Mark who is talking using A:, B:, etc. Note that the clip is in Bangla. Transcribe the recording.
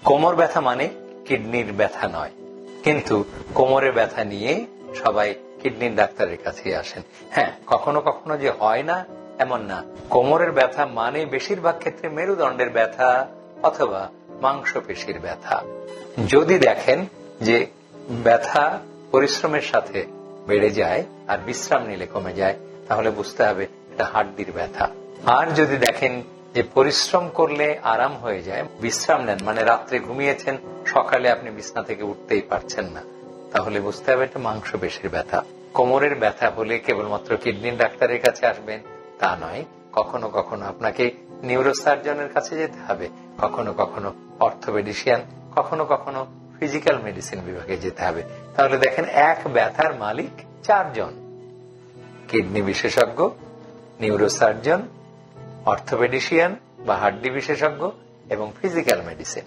A: কোমর ব্যথা মানে কিডনির ব্যথা নয়, কিন্তু কোমরের ব্যথা নিয়ে সবাই কিডনির ডাক্তারের কাছে আসেন। হ্যাঁ, কখনো কখনো যে হয় না এমন না। কোমরের ব্যথা মানে বেশিরভাগ ক্ষেত্রে মেরুদণ্ডের ব্যথা অথবা মাংসপেশির ব্যথা। যদি দেখেন যে ব্যথা পরিশ্রমের সাথে বেড়ে যায় আর বিশ্রাম নিলে কমে যায়, তাহলে বুঝতে হবে এটা হাড্ডির ব্যথা। আর যদি দেখেন যে পরিশ্রম করলে আরাম হয়ে যায়, বিশ্রাম নেন মানে রাত্রে ঘুমিয়েছেন, সকালে আপনি বিছানা থেকে উঠতেই পারছেন না, তাহলে বুঝতে হবে এটা মাংসপেশির ব্যথা। কোমরের ব্যথা হলে কেবলমাত্র কিডনির ডাক্তারের কাছে আসবেন তা নয়, কখনো কখনো আপনাকে নিউরোসার্জনের কাছে যেতে হবে, কখনো কখনো অর্থোপেডিশিয়ান, কখনো কখনো ফিজিক্যাল মেডিসিন বিভাগে যেতে হবে। তাহলে দেখেন এক ব্যথার মালিক 4 জন: কিডনি বিশেষজ্ঞ, নিউরোসার্জন, অর্থোপেডিশিয়ান বা হাড্ডি বিশেষজ্ঞ এবং ফিজিক্যাল মেডিসিন।